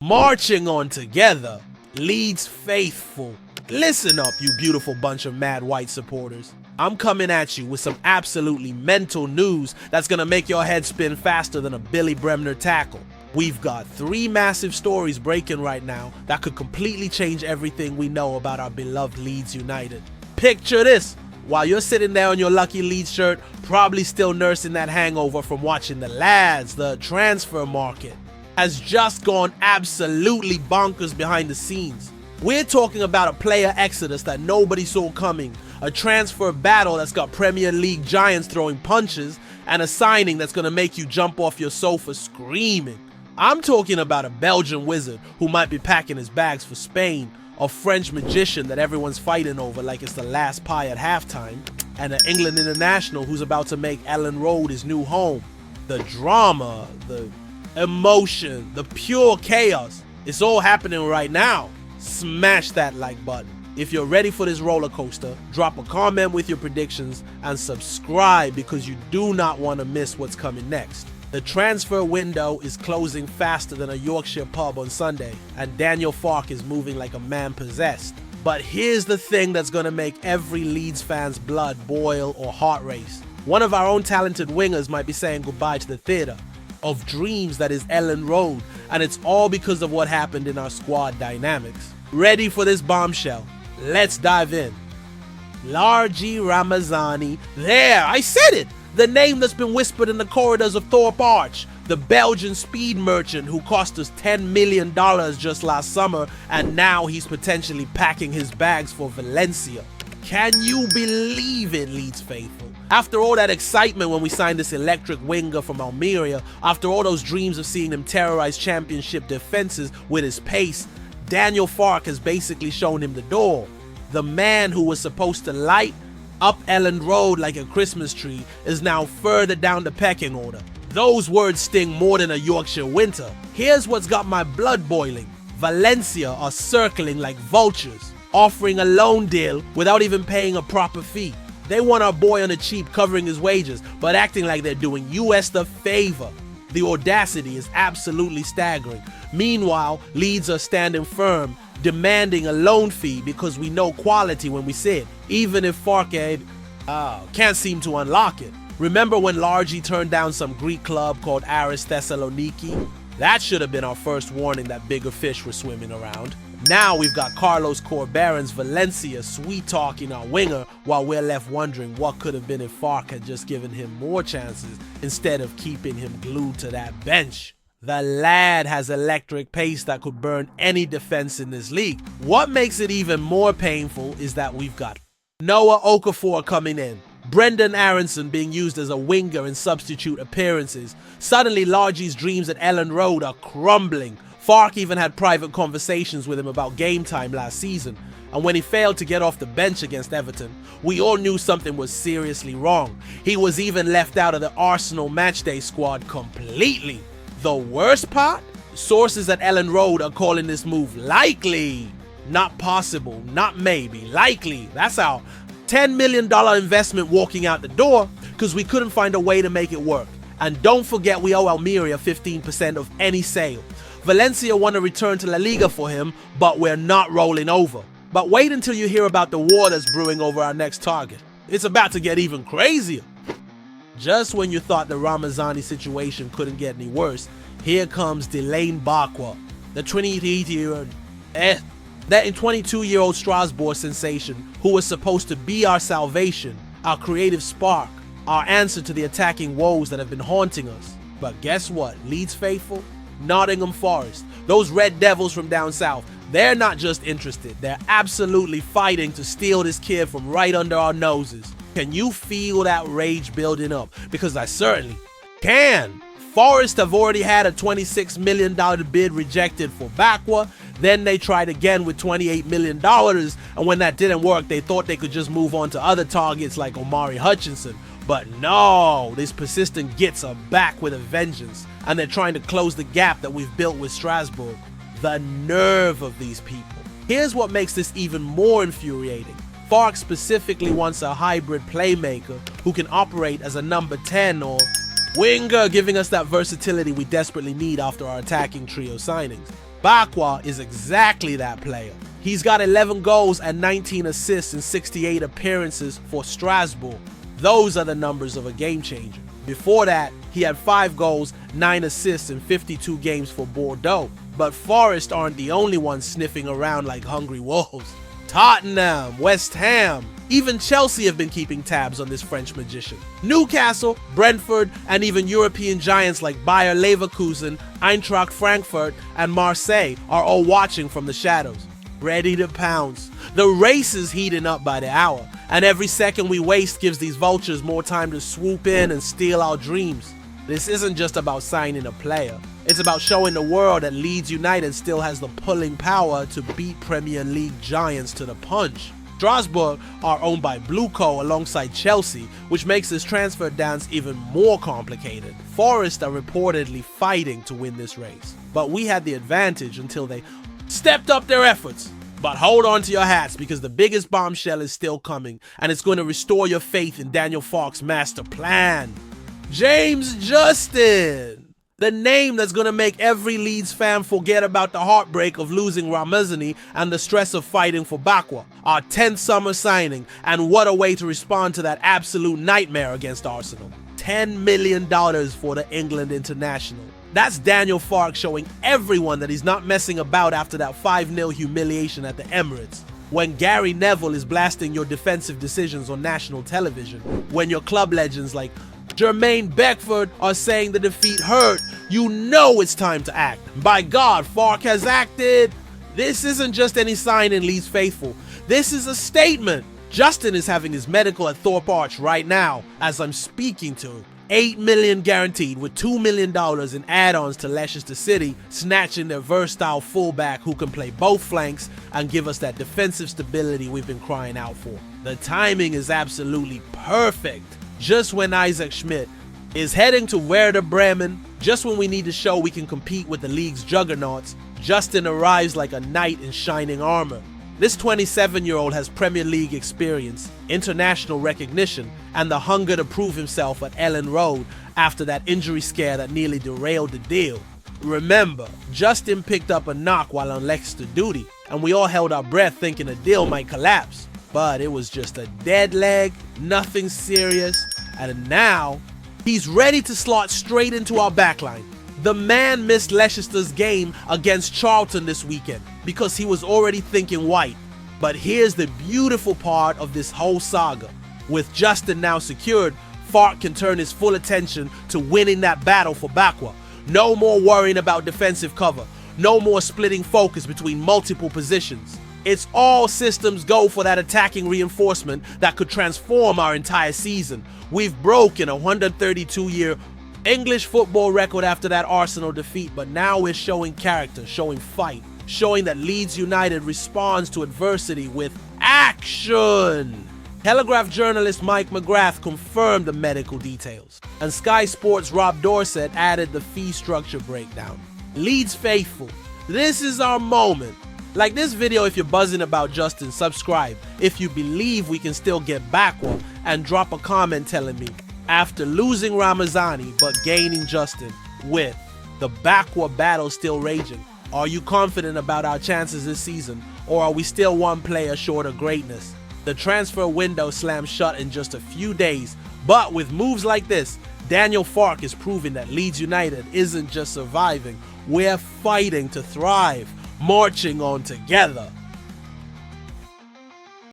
Marching on together, Leeds faithful. Listen up, you beautiful bunch of mad white supporters. I'm coming at you with some absolutely mental news that's gonna make your head spin faster than a Billy Bremner tackle. We've got 3 massive stories breaking right now that could completely change everything we know about our beloved Leeds United. Picture this, while you're sitting there on your lucky Leeds shirt, probably still nursing that hangover from watching the lads, the transfer market has just gone absolutely bonkers behind the scenes. We're talking about a player exodus that nobody saw coming, a transfer battle that's got Premier League giants throwing punches, and a signing that's gonna make you jump off your sofa screaming. I'm talking about a Belgian wizard who might be packing his bags for Spain, a French magician that everyone's fighting over like it's the last pie at halftime, and an England international who's about to make Elland Road his new home. The drama, the emotion, the pure chaos, it's all happening right now. Smash that like button. If you're ready for this roller coaster, drop a comment with your predictions and subscribe because you do not want to miss what's coming next. The transfer window is closing faster than a Yorkshire pub on Sunday, and Daniel Farke is moving like a man possessed. But here's the thing that's going to make every Leeds fan's blood boil or heart race. One of our own talented wingers might be saying goodbye to the theatre of dreams that is Elland Road, and it's all because of what happened in our squad dynamics. Ready for this bombshell? Let's dive in. Largi Ramazani. There, I said it! The name that's been whispered in the corridors of Thorpe Arch. The Belgian speed merchant who cost us $10 million just last summer, and now he's potentially packing his bags for Valencia. Can you believe it, Leeds faithful? After all that excitement when we signed this electric winger from Almeria, after all those dreams of seeing him terrorize championship defenses with his pace, Daniel Farke has basically shown him the door. The man who was supposed to light up Elland Road like a Christmas tree is now further down the pecking order. Those words sting more than a Yorkshire winter. Here's what's got my blood boiling. Valencia are circling like vultures, offering a loan deal without even paying a proper fee. They want our boy on the cheap covering his wages, but acting like they're doing US the favor. The audacity is absolutely staggering. Meanwhile, Leeds are standing firm, demanding a loan fee because we know quality when we see it, even if Farke can't seem to unlock it. Remember when Largi turned down some Greek club called Aris Thessaloniki? That should have been our first warning that bigger fish were swimming around. Now we've got Carlos Corberan's Valencia sweet-talking our winger while we're left wondering what could have been if Farke had just given him more chances instead of keeping him glued to that bench. The lad has electric pace that could burn any defense in this league. What makes it even more painful is that we've got Noah Okafor coming in, Brendan Aronson being used as a winger in substitute appearances. Suddenly Largi's dreams at Elland Road are crumbling. Farke even had private conversations with him about game time last season, and when he failed to get off the bench against Everton, we all knew something was seriously wrong. He was even left out of the Arsenal matchday squad completely. The worst part? Sources at Elland Road are calling this move likely. Not possible, not maybe, likely. That's our $10 million investment walking out the door because we couldn't find a way to make it work. And don't forget we owe Almeria 15% of any sale. Valencia want to return to La Liga for him, but we're not rolling over. But wait until you hear about the war that's brewing over our next target. It's about to get even crazier. Just when you thought the Ramazani situation couldn't get any worse, here comes Delane Bakwa, the 22-year-old Strasbourg sensation who was supposed to be our salvation, our creative spark, our answer to the attacking woes that have been haunting us. But guess what, Leeds faithful? Nottingham Forest, those Red Devils from down south, they're not just interested, they're absolutely fighting to steal this kid from right under our noses. Can you feel that rage building up? Because I certainly can. Forest have already had a $26 million bid rejected for Bakwa, then they tried again with $28 million, and when that didn't work, they thought they could just move on to other targets like Omari Hutchinson. But no, these persistent gits are back with a vengeance, and they're trying to close the gap that we've built with Strasbourg. The nerve of these people. Here's what makes this even more infuriating. Farke specifically wants a hybrid playmaker who can operate as a number 10 or winger, giving us that versatility we desperately need after our attacking trio signings. Bakwa is exactly that player. He's got 11 goals and 19 assists in 68 appearances for Strasbourg. Those are the numbers of a game changer. Before that, he had 5 goals, 9 assists in 52 games for Bordeaux. But Forest aren't the only ones sniffing around like hungry wolves. Tottenham, West Ham, even Chelsea have been keeping tabs on this French magician. Newcastle, Brentford, and even European giants like Bayer Leverkusen, Eintracht Frankfurt, and Marseille are all watching from the shadows, ready to pounce. The race is heating up by the hour, and every second we waste gives these vultures more time to swoop in and steal our dreams. This isn't just about signing a player. It's about showing the world that Leeds United still has the pulling power to beat Premier League giants to the punch. Strasbourg are owned by Blueco alongside Chelsea, which makes this transfer dance even more complicated. Forest are reportedly fighting to win this race, but we had the advantage until they stepped up their efforts. But hold on to your hats, because the biggest bombshell is still coming, and it's going to restore your faith in Daniel Farke's master plan. James Justin! The name that's going to make every Leeds fan forget about the heartbreak of losing Ramazani and the stress of fighting for Bakwa, our 10th summer signing, and what a way to respond to that absolute nightmare against Arsenal. $10 million for the England international. That's Daniel Farke showing everyone that he's not messing about after that 5-0 humiliation at the Emirates. When Gary Neville is blasting your defensive decisions on national television, when your club legends like Jermaine Beckford are saying the defeat hurt, you know it's time to act. By God, Farke has acted. This isn't just any sign in Leeds faithful. This is a statement. Justin is having his medical at Thorpe Arch right now as I'm speaking to him. $8 million guaranteed with $2 million in add-ons to Leicester City, snatching their versatile fullback who can play both flanks and give us that defensive stability we've been crying out for. The timing is absolutely perfect. Just when Isaac Schmidt is heading to Werder Bremen, just when we need to show we can compete with the league's juggernauts, Justin arrives like a knight in shining armor. This 27-year-old has Premier League experience, international recognition, and the hunger to prove himself at Elland Road after that injury scare that nearly derailed the deal. Remember, Justin picked up a knock while on Leicester duty, and we all held our breath thinking the deal might collapse. But it was just a dead leg, nothing serious, and now he's ready to slot straight into our backline. The man missed Leicester's game against Charlton this weekend because he was already thinking white. But here's the beautiful part of this whole saga. With Justin now secured, Farke can turn his full attention to winning that battle for Bakwa. No more worrying about defensive cover. No more splitting focus between multiple positions. It's all systems go for that attacking reinforcement that could transform our entire season. We've broken a 132-year English football record after that Arsenal defeat, but now we're showing character, showing fight, showing that Leeds United responds to adversity with action. Telegraph journalist Mike McGrath confirmed the medical details, and Sky Sports' Rob Dorsett added the fee structure breakdown. Leeds faithful, this is our moment. Like this video if you're buzzing about Justin, subscribe if you believe we can still get Bakwa, and drop a comment telling me, after losing Ramazani but gaining Justin, with the Bakwa battle still raging, are you confident about our chances this season, or are we still one player short of greatness? The transfer window slams shut in just a few days, but with moves like this, Daniel Farke is proving that Leeds United isn't just surviving, we're fighting to thrive, marching on together.